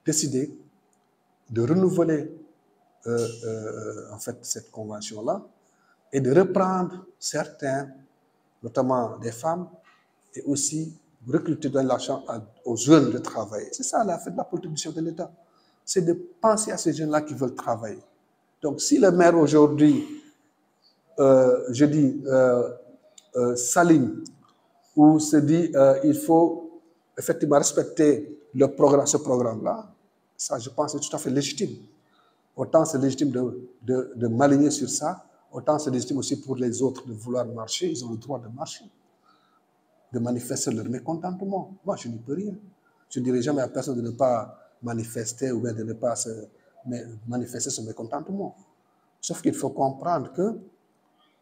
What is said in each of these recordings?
décidé de renouveler en fait cette convention-là et de reprendre certains, notamment des femmes, et aussi recruter de l'argent aux jeunes de travailler. C'est ça la politique du chef de l'État. C'est de penser à ces jeunes-là qui veulent travailler. Donc si le maire aujourd'hui, je dis, s'aligne ou se dit il faut effectivement respecter ce programme-là, ça je pense c'est tout à fait légitime. Autant c'est légitime de m'aligner sur ça, autant c'est légitime aussi pour les autres de vouloir marcher, ils ont le droit de marcher, de manifester leur mécontentement. Moi, je n'y peux rien. Je ne dirai jamais à personne de ne pas manifester ou bien de ne pas manifester son mécontentement. Sauf qu'il faut comprendre que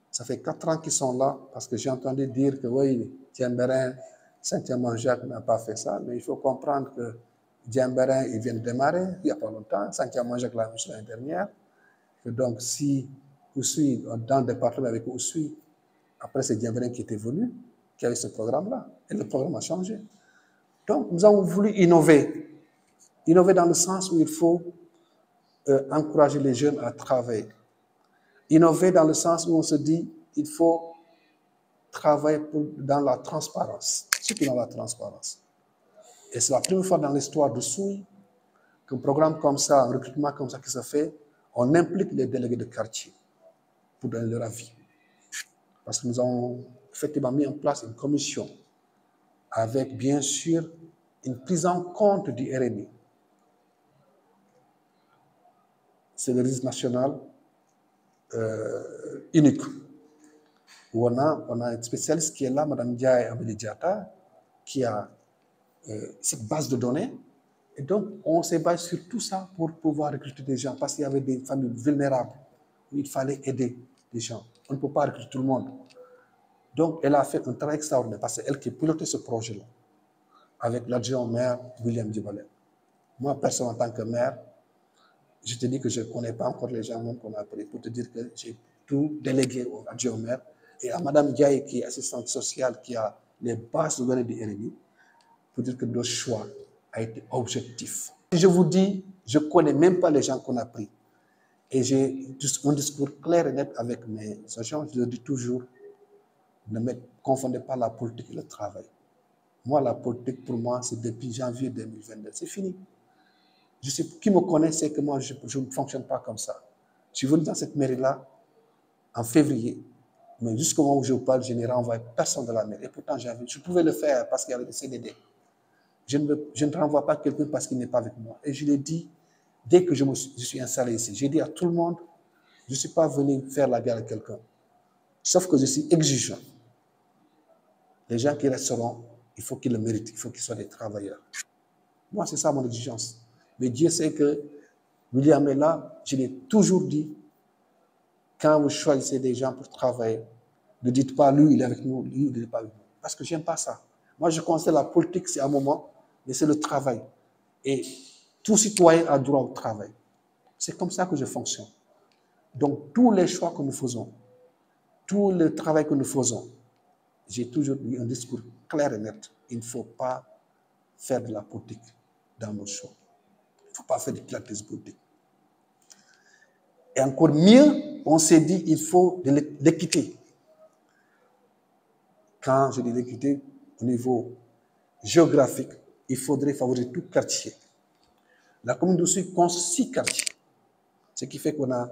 ça fait 4 ans qu'ils sont là, parce que j'ai entendu dire que oui, Diembéring, Saint-Amand-Jacques n'a pas fait ça, mais il faut comprendre que Diembéring, il vient de démarrer, il n'y a pas longtemps, Saint-Amand-Jacques l'a fait l'année dernière. Que donc, si Oussouye, dans le département avec Oussouye, après c'est Diembéring qui était venu, qui a eu ce programme-là, et le programme a changé. Donc, nous avons voulu innover. Innover dans le sens où il faut encourager les jeunes à travailler. Innover dans le sens où on se dit il faut travailler dans la transparence, surtout dans la transparence. Et c'est la première fois dans l'histoire de Souy qu'un programme comme ça, un recrutement comme ça qui se fait, on implique les délégués de quartier pour donner leur avis. Parce que nous avons effectivement mis en place une commission avec bien sûr une prise en compte du RNI. C'est le registre national unique, où on a un spécialiste qui est là, Mme Ndiaye Abeli Diatta, qui a cette base de données. Et donc, on s'est basé sur tout ça pour pouvoir recruter des gens, parce qu'il y avait des familles vulnérables où il fallait aider des gens. On ne peut pas recruter tout le monde. Donc, elle a fait un travail extraordinaire, parce que c'est elle qui pilotait ce projet-là, avec l'adjoint maire William Djibalé. Moi, personne en tant que maire, je te dis que je ne connais pas encore les gens même qu'on a appelés, pour te dire que j'ai tout délégué au adjoint maire et à Mme Ndiaye, qui est assistante sociale, qui a les bases de données du RNI, pour dire que notre choix a été objectif. Je vous dis, je ne connais même pas les gens qu'on a pris. Et j'ai un discours clair et net avec mes agents. Je leur dis toujours, ne me confondez pas la politique et le travail. Moi, la politique, pour moi, c'est depuis janvier 2022. C'est fini. Qui me connaît sait que moi, je ne fonctionne pas comme ça. Je suis venu dans cette mairie-là en février, mais jusqu'au moment où je vous parle, je n'ai renvoyé personne de la mairie. Et pourtant, je pouvais le faire parce qu'il y avait des CDD. Je ne renvoie pas quelqu'un parce qu'il n'est pas avec moi. Et je l'ai dit, dès que je suis installé ici, j'ai dit à tout le monde, je ne suis pas venu faire la guerre à quelqu'un. Sauf que je suis exigeant. Les gens qui resteront, il faut qu'ils le méritent, il faut qu'ils soient des travailleurs. Moi, c'est ça mon exigence. Mais Dieu sait que William est là, je l'ai toujours dit, quand vous choisissez des gens pour travailler, ne dites pas lui, il est avec nous, lui, il n'est pas avec nous. Parce que je n'aime pas ça. Moi, je considère la politique, c'est un moment, mais c'est le travail. Et tout citoyen a droit au travail. C'est comme ça que je fonctionne. Donc, tous les choix que nous faisons, tout le travail que nous faisons, j'ai toujours eu un discours clair et net. Il ne faut pas faire de la politique dans nos choix. Il ne faut pas faire du clientélisme politique. Et encore mieux, on s'est dit il faut de l'équité. Quand je dis l'équité, au niveau géographique, il faudrait favoriser tout quartier. La commune d'Oussouye compte 6 quartiers, ce qui fait qu'on a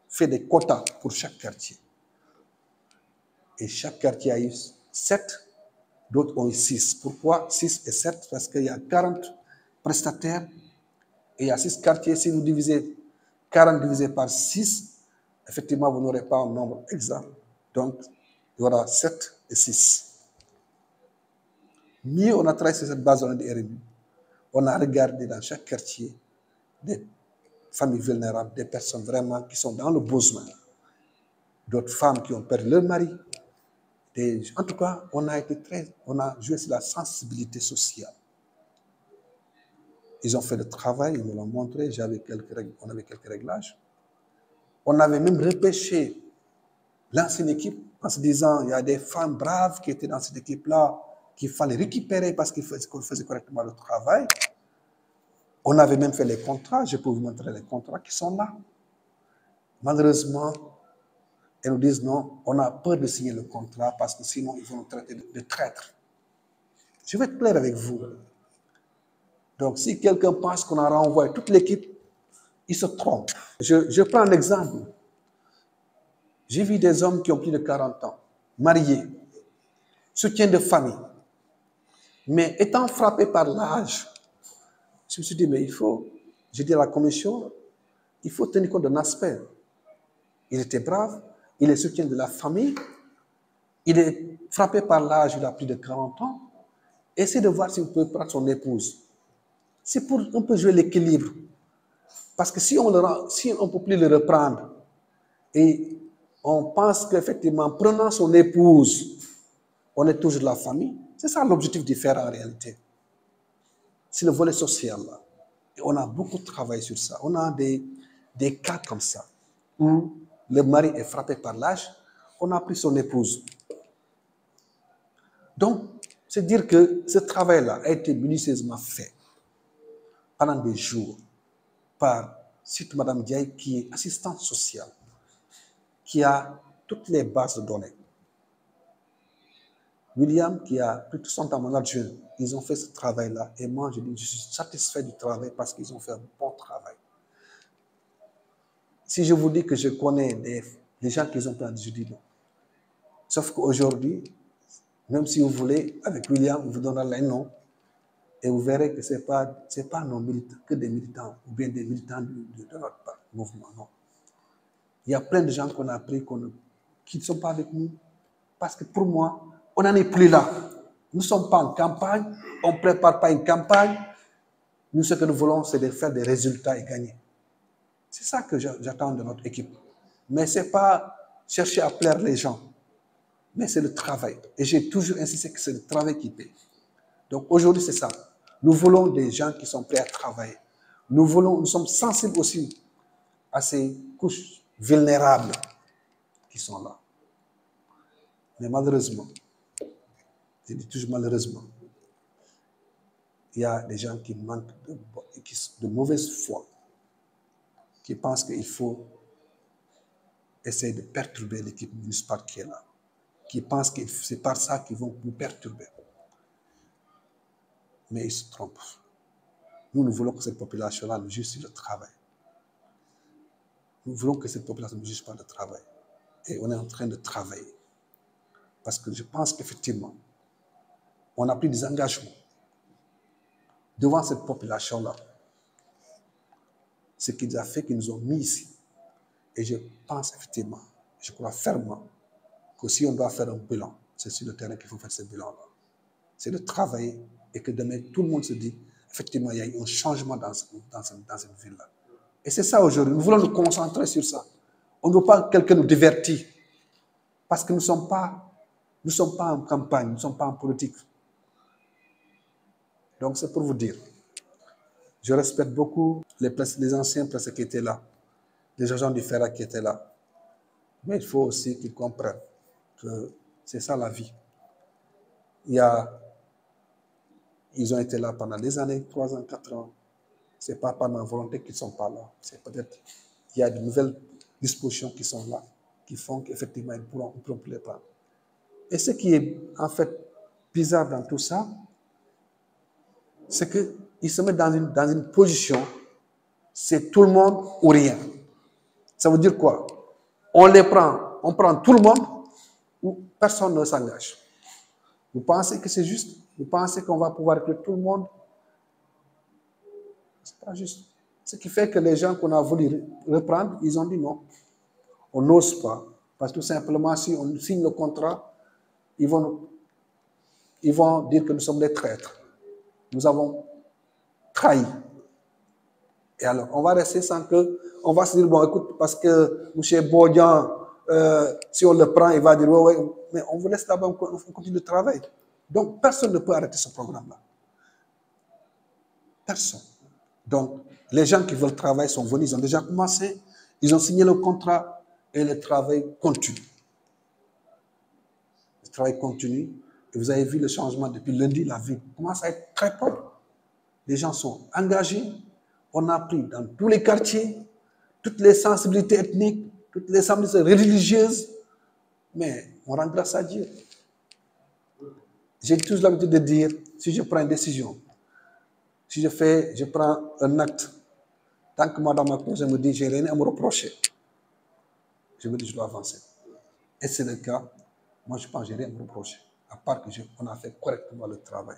fait des quotas pour chaque quartier. Et chaque quartier a eu 7, d'autres ont eu 6. Pourquoi 6 et 7? Parce qu'il y a 40 prestataires et il y a 6 quartiers. Si vous divisez 40 divisé par 6, effectivement, vous n'aurez pas un nombre exact. Donc, il y aura 7 et 6. Mieux on a travaillé sur cette base de RNU, on a regardé dans chaque quartier des familles vulnérables, des personnes vraiment qui sont dans le besoin, d'autres femmes qui ont perdu leur mari. En tout cas, on a joué sur la sensibilité sociale. Ils ont fait le travail, ils me l'ont montré, on avait quelques réglages. On avait même repêché l'ancienne équipe en se disant il y a des femmes braves qui étaient dans cette équipe-là qu'il fallait récupérer parce qu'on faisait correctement le travail. On avait même fait les contrats, je peux vous montrer les contrats qui sont là. Malheureusement, elles nous disent non, on a peur de signer le contrat parce que sinon ils vont nous traiter de traîtres. Je vais être clair avec vous. Donc, si quelqu'un pense qu'on a renvoyé toute l'équipe, il se trompe. Je prends un exemple. J'ai vu des hommes qui ont plus de 40 ans, mariés, soutien de famille, mais étant frappés par l'âge, je me suis dit, mais j'ai dit à la commission, il faut tenir compte d'un aspect. Il était brave, il est soutien de la famille, il est frappé par l'âge, il a plus de 40 ans. Essayez de voir si vous pouvez prendre son épouse. C'est pour un peu jouer l'équilibre. Parce que si on ne peut plus le reprendre, et on pense qu'effectivement, prenant son épouse, on est toujours de la famille, c'est ça l'objectif de faire en réalité. C'est le volet social là. Et on a beaucoup travaillé sur ça. On a des cas comme ça, où le mari est frappé par l'âge, on a pris son épouse. Donc, c'est dire que ce travail-là a été minutieusement fait pendant des jours par surtout Mme Diaye, qui est assistante sociale, qui a toutes les bases de données. William, qui a pris tout son temps mon adjoint, ils ont fait ce travail-là. Et moi, je suis satisfait du travail parce qu'ils ont fait un bon travail. Si je vous dis que je connais des gens qui ont pris, je dis non. Sauf qu'aujourd'hui, même si vous voulez, avec William, on vous donnera les noms. Et vous verrez que ce n'est pas nos militants, que des militants, ou bien des militants de notre mouvement, non. Il y a plein de gens qu'on a pris qui ne sont pas avec nous. Parce que pour moi, on n'en est plus là. Nous ne sommes pas en campagne, on ne prépare pas une campagne. Nous, ce que nous voulons, c'est de faire des résultats et gagner. C'est ça que j'attends de notre équipe. Mais ce n'est pas chercher à plaire les gens, mais c'est le travail. Et j'ai toujours insisté que c'est le travail qui paie. Donc aujourd'hui, c'est ça. Nous voulons des gens qui sont prêts à travailler. Nous sommes sensibles aussi à ces couches vulnérables qui sont là. Mais malheureusement, je dis toujours malheureusement, il y a des gens qui manquent de mauvaise foi, qui pensent qu'il faut essayer de perturber l'équipe municipale qui est là, qui pensent que c'est par ça qu'ils vont nous perturber. Mais ils se trompent. Nous voulons que cette population-là nous juge sur le travail. Nous voulons que cette population ne juge pas le travail. Et on est en train de travailler. Parce que je pense qu'effectivement, on a pris des engagements devant cette population-là. Ce qui nous a fait qu'ils nous ont mis ici. Et je pense effectivement, je crois fermement, que si on doit faire un bilan, c'est sur le terrain qu'il faut faire ce bilan-là. C'est de travailler et que demain, tout le monde se dit, effectivement, il y a eu un changement dans cette ville-là. Et c'est ça aujourd'hui. Nous voulons nous concentrer sur ça. On ne veut pas que quelqu'un nous divertit. Parce que nous ne sommes pas en campagne, nous ne sommes pas en politique. Donc c'est pour vous dire. Je respecte beaucoup les anciens presque qui étaient là, les agents du FERA qui étaient là. Mais il faut aussi qu'ils comprennent que c'est ça la vie. Ils ont été là pendant des années, 3 ans, 4 ans. Ce n'est pas par ma volonté qu'ils ne sont pas là. C'est peut-être qu'il y a de nouvelles dispositions qui sont là, qui font qu'effectivement, ils pourront plus les prendre. Et ce qui est en fait bizarre dans tout ça, c'est qu'ils se mettent dans une position, c'est tout le monde ou rien. Ça veut dire quoi? On prend tout le monde ou personne ne s'engage. Vous pensez que c'est juste? Vous pensez qu'on va pouvoir recruter tout le monde? Ce n'est pas juste. Ce qui fait que les gens qu'on a voulu reprendre, ils ont dit non. On n'ose pas. Parce que tout simplement, si on signe le contrat, ils vont dire que nous sommes des traîtres. Nous avons trahi. Et alors, on va rester sans que... On va se dire, bon, écoute, parce que M. Bodian, si on le prend, il va dire, ouais, mais on vous laisse là-bas, on continue de travailler. Donc, personne ne peut arrêter ce programme-là. Personne. Donc, les gens qui veulent travailler sont venus, ils ont déjà commencé, ils ont signé le contrat et le travail continue. Le travail continue. Et vous avez vu le changement depuis lundi, la ville commence à être très propre. Les gens sont engagés, on a pris dans tous les quartiers, toutes les sensibilités ethniques, toutes les sensibilités religieuses, mais on rend grâce à Dieu. J'ai toujours l'habitude de dire, si je prends une décision, si je prends un acte, tant que moi dans ma conscience me dit, j'ai rien à me reprocher, je me dis, je dois avancer. Et c'est le cas. Moi, je pense que j'ai rien à me reprocher, à part qu'on a fait correctement le travail.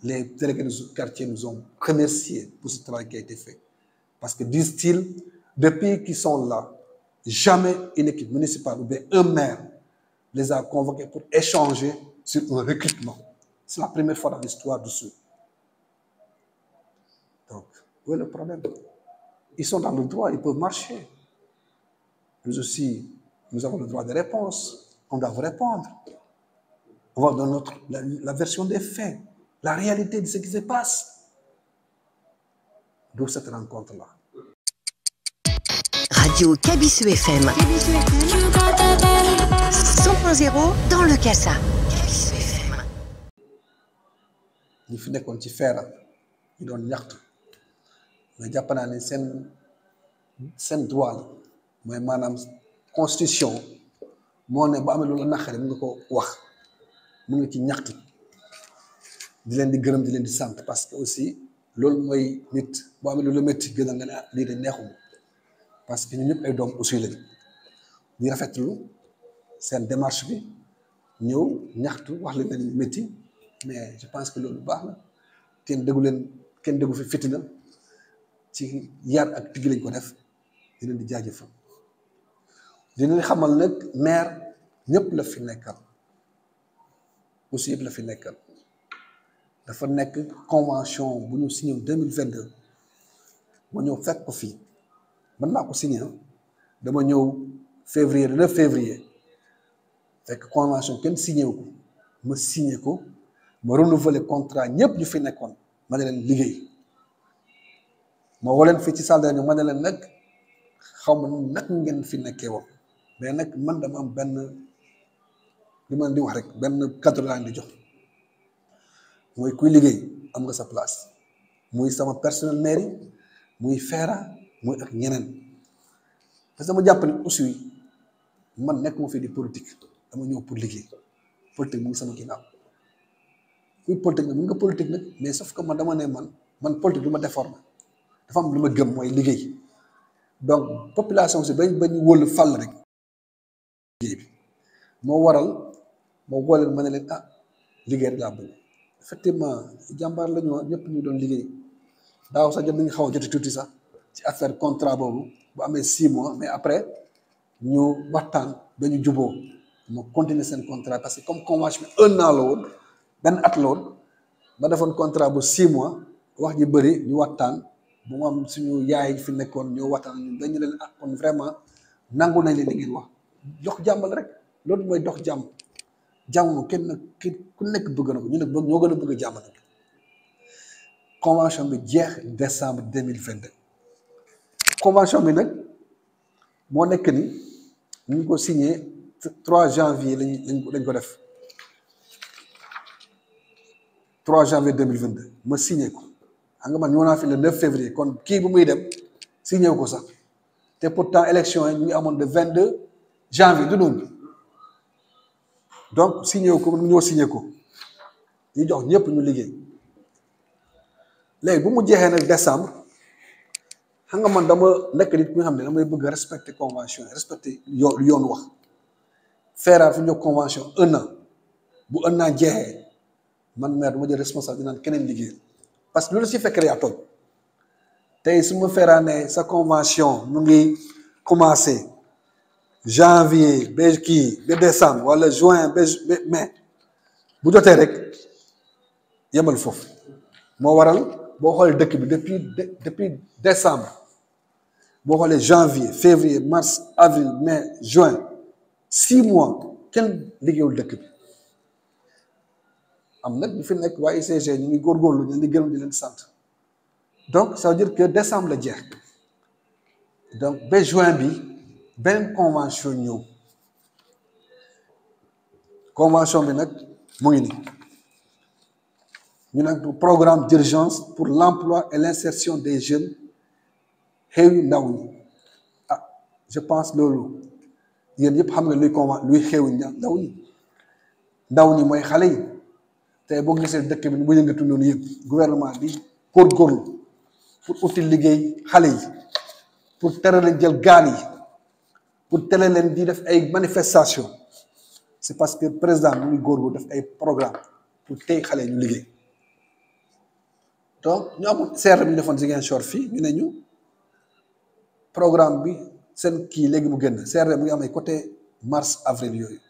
Les délégués du quartier nous ont remerciés pour ce travail qui a été fait. Parce que, disent-ils, depuis qu'ils sont là, jamais une équipe municipale ou bien un maire les a convoqués pour échanger sur un recrutement. C'est la première fois dans l'histoire du Sud. Donc, où est le problème? Ils sont dans le droit, ils peuvent marcher. Nous aussi, nous avons le droit de réponse. On doit vous répondre. On va dans la version des faits, la réalité de ce qui se passe. D'où cette rencontre-là. Radio Kabisu FM 100.0 dans le Kassa. Kabisu FM. ñi fi nekkoon ci feera ñu doon ñaxtu mais jàpp naa ne seen droit la mooy maanaam constitution moo ne bu amee lu la naqari mu nga ko wax mu nga ci ñaxtu di leen di gërëm di leen di sant parce que aussi loolu mooy nit boo amee lu la métti gën a nga ne lii de neexuma parce que ñun ñëpp ay doom aussi lañ di rafetlu seen démarche bi ñëw ñaxtu wax leen leen métti mais je pense que loolu baax na kenn déggu fi fitina ci yar ak tigg lañ ko def di leen di jaajëfal di leen xamal nag maire ñëpp la fi nekkal aussi yëpp la fi nekkal dafa nekk convention bu ñu signé 2022 ma ñëw fekk ko fii man maa ko signé dama ñëw février le 9 février fekk convention kenn signé wu ko ma signé ko ma renouveler contrat ñëpp ñu fi nekkoon ma ne leen liggéey ma woo leen fii ci salle de ma ne leen nag xaw ma nag ngeen fi nekkee woon mais nag man dama am benn li ma di wax rek benn cadre laa di jox mooy kuy liggéey am nga sa place muy sama personnel mairie muy feera muy ak ñeneen parce que dama jàpp ne aussi man nekk ma fi di politique dama ñëw pour liggéey politique mu ngi sama ginnaaw kuy politique nag mun nga politique nag mais sauf que man dama ne man politique lu ma déformé dafa am lu ma gëm mooy liggéey donc population si bañ wóolu fàll rek liggéey bi moo waral moo wóoleen ma ne leen liggéey rek laa bëgg effectivement jàmbaar la ñu ñëpp ñu doon liggéey daaw sax jot nañu xaw a joti tuuti sax ci affaire contrat boobu bu amee 6 mois mais après ñu waxtaan ba ñu juboo ma continuer seen contrat parce que comme convention bi 1 an la woon benn at la woon ma defoon contrat bu 6 mois wax ji bëri ñu waxtaan bu mu am suñu yaay fi nekkoon ñoo waxtaan ñu dañu leen kon vraiment nangu nañ leen li ngeen wax dox jàmm la rek loolu mooy dox jàmm ku nekk bëgg na ko ñu ne ñoo gën a bëgg jàmm nag convention bi jeex décembre 2022 convention bi nag moo nekk ni ñu ngi ko signé 3 janvier lañ ko def 3 janvier 2022 ma signé ko xam nga man ñëw naa fi le 9 février kon kii bu muy dem signé ko sax te pourtant élection yi ñu ngi amoon le 22 janvier du noonu donc signé ko mu ñëw signé ko ñu jox ñëpp ñu liggéey léegi bu mu jeexee nag décembre xam nga man dama nekk nit ku nga xam ne damay bëgg respecter convention respecter yoon wax feeraat fi ñu jox convention 1 an bu 1 an jeexee man maire dama jël responsable dinaan keneen liggéey parce que loolu si fekk yaa toog tey su ma feeraanee sa convention mu ngi commencé janvier ba kii ba décembre wala juin ba mai bu jotee rek yemal foofu moo waral boo xoolee dëkk bi depuis décembre boo xoolee janvier février mars avril mai juin 6 mois kenn liggéeyul dëkk bi am nag ñu fi nekk waa ICG ñu ngi góorgóorlu ñu ngi gërëm di leen sant donc ça veut dire que décembre la jeex donc ba juin bi beneen convention ñëw convention bi nag mu ngi nii ñu nag programme d'urgence pour l'emploi et l'insertion des jeunes xewi ndaw ñi je pense loolu yéen yëpp xam nga luy xewi ndaw ñi mooy xale yi tey boo gisee dëkk bi bu yëngatu noonu yëpp gouvernement bi góorgóorlu pour uti liggéey xale yi pour tere leen jël gaal yi pour tere leen di def ay manifestation c'est parce que président mu ngi góorgóorlu def ay programme pour tey xale yi ñu liggéey donc ñu amul CRD bi ñu defoon Ziguinchor fii ñu ne ñu programme bi seen kii léegi mu génn CRD mu ngi am ay côté mars avril yooyu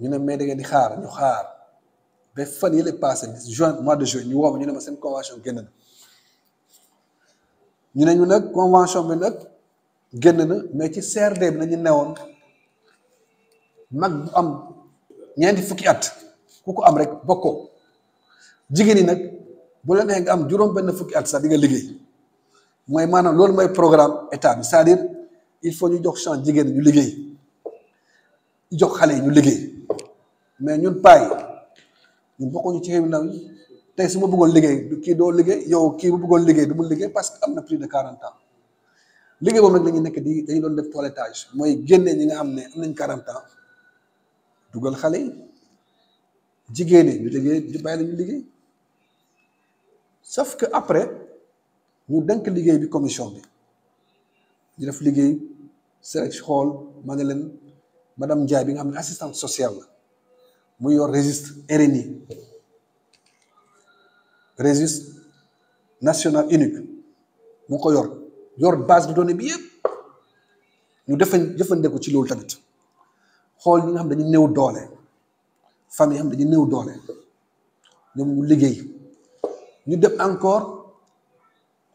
ñu ne mais da ngeen di xaar ñu xaar ba fan yële passé mois de juin ñu woo ma ñu ne ma seen convention génn na ñu ne ñu nag convention bi nag génn na mais ci CRD bi nañu newoon mag bu am ñeenti fukki at ku ko am rek bokkoo jigéen ñi nag bu la neexee nga am juróom benn fukki at sax di nga liggéey mooy maanaam loolu mooy programme état bi c'est-à-dire il faut ñu jox chance jigéen ñu liggéey ñu jox xale yi ñu liggéey mais ñun paay ñun bokkuñu ci xew ndaw yi tey su ma bëggoon liggéey kii doo liggéey yow kii bu bëggoon liggéey du mu liggéey parce que am na plus de 40 ans liggéey boobu nag la ñuy nekk dañu doon def toilettage mooy génnee ñi nga xam ne am nañ 40 ans dugal xale yi jigéen ñi ñu liggéey di bàyyi la ñu liggéey sauf que après ñu denk liggéey bi commission bi ñu def liggéey select xool ma ne leen madame Ndiaye bi nga xam ne assistante sociale la muy yor registre RNI registre national unique mu ko yor base de données bi yëpp ñu jëfandikoo ci loolu tamit xool ñi nga xam dañu néew doole famille xam dañu néew doole ñoom ñu liggéey ñu def encore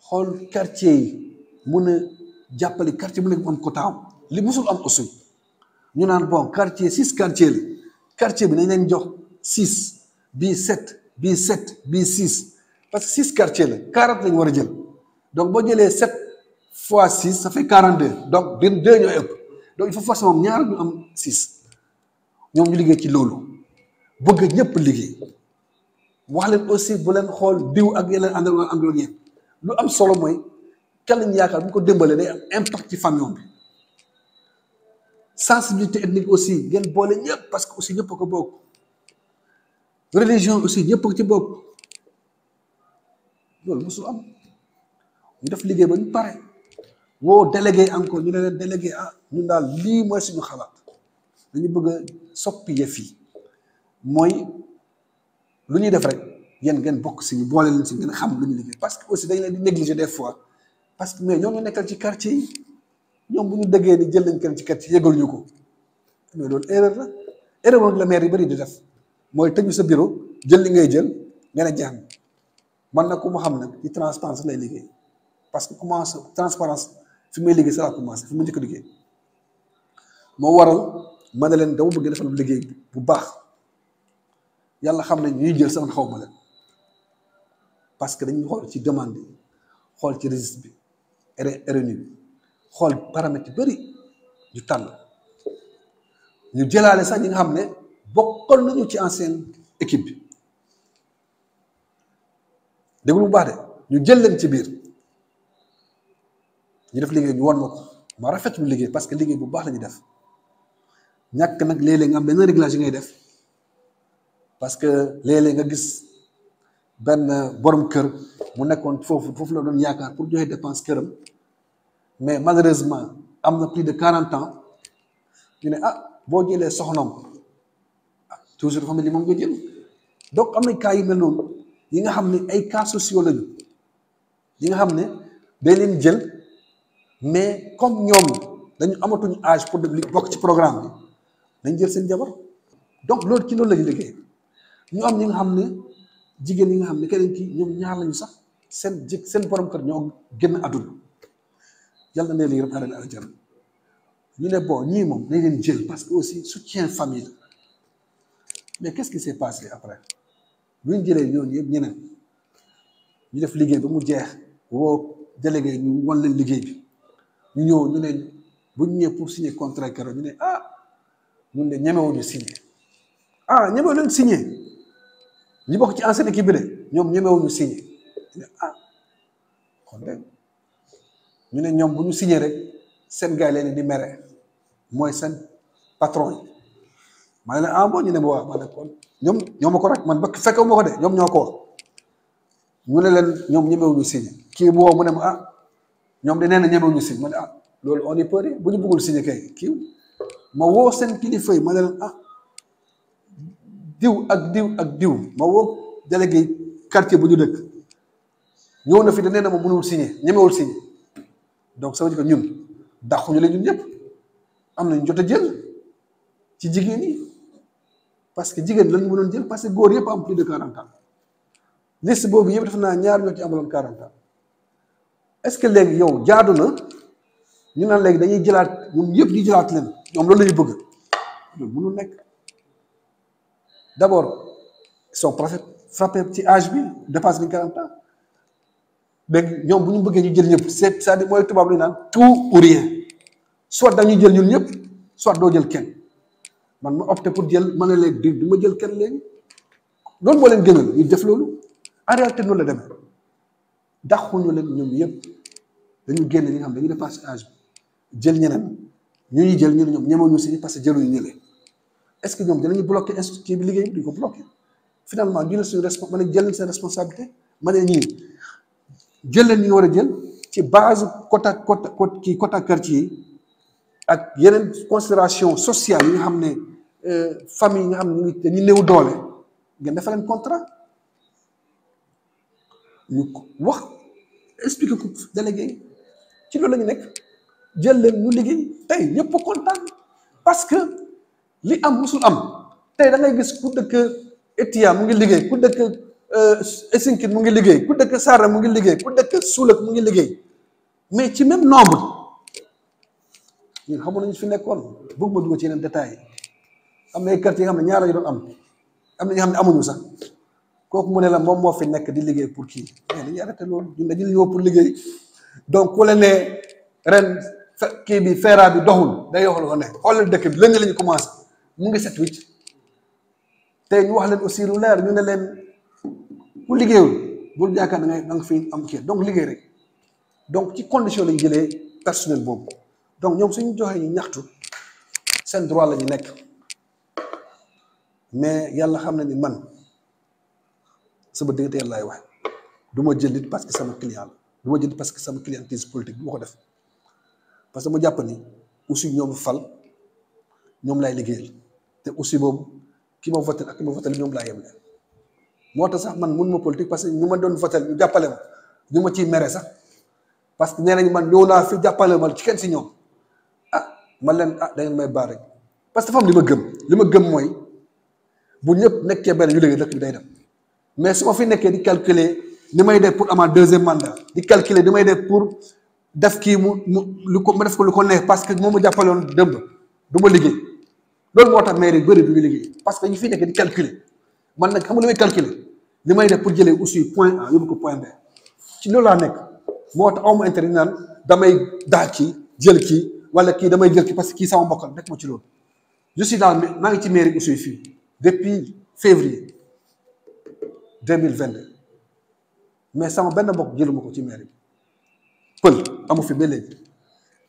xool quartier yi mun a jàppale quartier bu nekk mu am quota li musul am aussi ñu naan bon quartier 6 quartier la quartier bi nañ leen jox 6 bii 7 bii 7 bii 6 parce que 6 quartier la 40 lañu war a jël donc boo jëlee 7 fois 6 ça fait 42 donc 2 ñooy ëpp donc il faut forcément ñaar ñu am 6 ñoom ñu liggéey ci loolu bëgg ñëpp liggéey wax leen aussi bu leen xool diw ak yeneen àndal ak yéen lu am solo mooy kan lañu yaakaar bu ko démbalee day am impact ci famille bi sensibilité ethnique aussi ngeen boole ñëpp parce que aussi ñëpp a ko bokk religion aussi ñëpp a ci bokk loolu mosul am ñu def liggéey ba ñu pare woo délégué encore ñu ne leen délégué ñun daal lii mooy suñu xalaat dañu bëgg a soppi yëf yi mooy lu ñuy def rek yéen ngeen bokk si ñu boole leen si ngeen xam lu ñu liggéey parce que aussi dañ leen di négliger des fois parce que mais ñoo ñu nekkal ci quartier yi ñoom bu ñu dëggee ni jël nañ kenn ci quartier yëgal ñu ko mais loolu erreur moom la maire yi bëri di def mooy tëju sa bureau jël li ngay jël nga ne jeex na man nag ku ma xam nag ci transparence lay liggéey parce que commence transparence fi may liggéey ça la commencé fi ma njëkk liggéey moo waral ma ne leen dama bëgg defal liggéey bu baax yàlla xam nañ ñuy jël sama xaw ma leen parce que dañuy xool ci demande yi xool ci registre bi RNU bi xool paramètres yu bëri ñu tànn ñu jëlaale sax ñi nga xam ne bokkoon nañu ci ancienne équipe bi déglu bu baax de ñu jël leen ci biir ñu def liggéey ñu won ma ko ma rafetlu liggéey parce que liggéey bu baax la ñu def ñàkk nag léeg-léeg nga am benn réglage yi ngay def parce que léeg-léeg nga gis benn borom kër mu nekkoon foofu la doon yaakaar pour joxe dépense këram mais malheureusement am na plus de 40 ans ñu ne boo jëlee soxnaam toujours dafa mel ni moom nga jël donc am na cas yu mel noonu yi nga xam ne ay cas sociaux lañu yi nga xam ne day leen jël mais comme ñoom dañu amatuñu âge pour bokk ci programme bi dañ jël seen jabar donc loolu ci loolu lañu liggéey ñu am ñi nga xam ne jigéen ñi nga xam ne keneen ki ñoom ñaar lañu sax seen borom kër ñoo génn àdduna yàlla na leen yërëm àdduna àjjana ñu ne bon ñii moom dañ leen jël parce que aussi soutien famille la mais qu'est-ce qui s'est passé après bu ñu jëlee ñooñu yëpp ñeneen ñu def liggéey ba mu jeex woo délégué ñu wan leen liggéey bi ñu ñëw ñu ne bu ñu ñëwee pour signer contrat keroog ñu ne ñun de ñemewuñu signer ñemewu leen signer ñi bokk ci ancienne équipe bi de ñoom ñemewuñu signé ah kon de ñu ne ñoom bu ñu signé rek seen gars yi leen di mere mooy seen patron yi ma ne leen ah bon ñu ne ma waaw ma ne kon ñoom ma ko rek man ba fekkee ma ko de ñoom ñoo ko wax ñu ne leen ñoom ñemewuñu signé kii boo mu ne ma ah ñoom de nee na ñemewuñu signé ma ne ah loolu on est peu bu ñu bëggul signé kay kii ma woo seen kilifa yi ma ne leen ah diw ak diw ak diw ma woo délégué quartier bu ñu dëkk ñëw na fi de nee na ma mënul signé ñemewul signé donc ça veut dire que ñun dàquñu leen ñun ñëpp am nañu jot a jël ci jigéen ñi parce que jigéen lañu mënoon jël parce que góor yëpp am plus de 40 ans liste boobu yëpp def naa ñaar ñoo ci amaloon 40 ans est-ce que léegi yow jaadu na ñu naan léegi dañuy jëlaat ñoom yëpp di jëlaat leen ñoom loolu la ñu bëgg loolu mënul nekk d'abord ils sont frappés ci âge bi dépasse bi 40 ans léegi ñoom bu ñu bëggee ñu jël ñëpp c'est-à-dire mooy tubaab lu naan tout ou rien soit dañuy jël ñun ñëpp soit doo jël kenn man ma opté pour jël ma ne leen du ma jël kenn léegi loolu moo leen gënal ñu def loolu en réalité noonu la demee dàquñu leen ñoom yëpp dañu génn ñi nga xam dañuy dépassé âge bi jël ñeneen ñu ñuy jël ñu ne ñoom ñemewuñu si parce que jëluñu ñële est-ce que ñoom dinañu bloqué institut bi liggéey duñ ko bloqué finalement ñu ne suñu ma ne jël leen seen responsabilité ma ne ñii jël leen ñi nga war a jël ci base quota quartier yi ak yeneen considération sociale yi nga xam ne famille yi nga xam ne dañuy néew doole ngeen defal leen contrat ñu wax expliqué ko délégué ci loolu la ñu nekk jël leen ñu liggéey tey ñëpp kontaan parce que li am musul am tey da ngay gis ku dëkk Etia mu ngi liggéey ku dëkk Esinkit mu ngi liggéey ku dëkk Sarra mu ngi liggéey ku dëkk Soulek mu ngi liggéey mais ci même nombre ñun xamoon nañu fi nekkoon bëgg ma dugg ci yeneen détails yi am na ay quartier yi nga xam ne ñaar la ñu doon am na ñoo xam ne amuñu sax kooku mu ne la moom moo fi nekk di liggéey pour kii mais dañuy arrêté loolu ñun dañuy ñëw pour liggéey donc ku la ne ren kii bi feera bi doxul day yoxal ko ne xoolal dëkk bi lënd la ñu commencé mu ngi set wicc tey ñu wax leen aussi lu leer ñu ne leen ku liggéeyul bul yaakaar da nga fi am kii donc liggéey rek donc ci condition lañu jëlee personnel boobu donc ñoom suñu joxee ñu ñaxtu seen droit la ñu nekk mais yàlla xam na ni man sama diggante yàlla laay wax du ma jël nit parce que sama client la du ma jël parce que sama clientèle politique du ma ko def parce que ma jàpp ni aussi ñoom fal ñoom laay liggéeyal te aussi boobu ki ma voté ak ki ma voté ñoom laa yemle moo tax sax man mun ma politique parce que ñu ma doon voté ñu jàppale ma ñu ma ciy mere sax parce que nee nañu man ñëw naa fi jàppale ma ci kenn si ñoom man leen da ngeen may baar rek parce que dafa am li ma gëm mooy bu ñëpp nekkee benn ñu liggéey dëkk bi day dem mais su ma fi nekkee di calculer ni may def pour amaat deuxième mandat di calculer ni may def pour def kii ma def ko lu ko neex parce que moom ma jàppale woon dëmb du ma liggéey loolu moo tax maire yi bëri du ñu liggéey parce que ñu fi nekkee di calculer man nag xam nga li may calculer li may def pour jëlee aussi point A yóbbu ko point B ci loolu laa nekk moo tax awma intérêt naan damay daa kii jël kii wala kii damay jël kii parce que kii sama mbokkal nekk ma ci loolu je suis daal maa ngi ci mairie aussi fii depuis février 2022 mais sama benn mbokk jëluma ko ci mairie pël amu fi ba léegi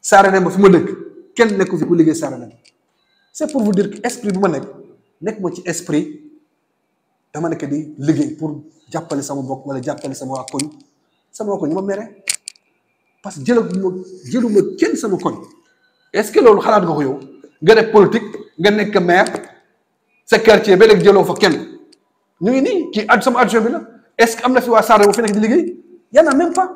Saarane ba fi ma dëkk kenn nekku fi ku liggéey Saarane c'est pour vous dire que esprit bi ma nekk ma ci esprit dama nekk di liggéey pour jàppale sama mbokk wala jàppale sama waa koñ sama waa koñ ñu ma mere parce que jëluma kenn sama koñ est-ce que loolu xalaat nga ko yow nga def politique nga nekk maire sa quartier ba léegi jëloo fa kenn ñu ngi nii kii sama adjoint bi la est-ce que am na fi waa Saare bu fi nekk di liggéey y en a même pas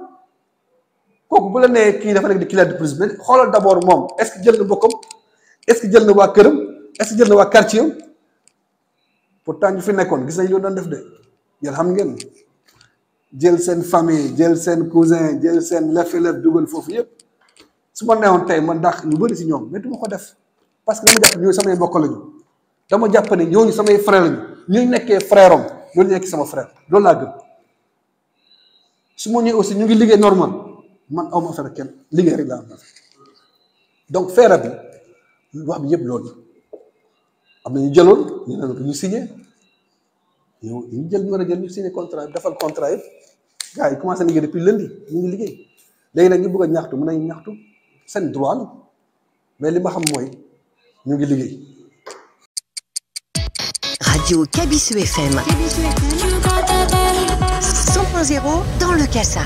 kooku bu la nee kii dafa nekk di client de plus mais xoolal d'abord moom est-ce que jël na bokkam est-ce que jël na waa këram est-ce que jël na waa quartier am pourtant ñu fi nekkoon gis nañ loolu doon def de yéen xam ngeen jël seen famille jël seen cousin jël seen lef dugal foofu yëpp su ma neewoon tey man dàq ñu bëri si ñoom mais du ma ko def parce que dama jàpp ñooñu samay mbokk lañu dama jàpp ne ñooñu samay frère lañu ñu nekkee frère am loolu nekk sama frère loolu laa gëm su ma ñëwee aussi ñu ngi liggéey normal man aw ma affaire kenn liggéey rek laa am donc feera bi wax bi yëpp loolu am na ñu jëloon ñu ne ñu signé ñu jël ñu war a jël ñu signé contrat defal contrat yëpp gars yi commencé liggéey depuis lundi ñu ngi liggéey léegi nag ñu bëgg a ñaxtu mën nañu ñaxtu seen droit la mais li ma xam mooy ñu ngi liggéey. Radio Kabisu FM 100.0 dans le Cassa.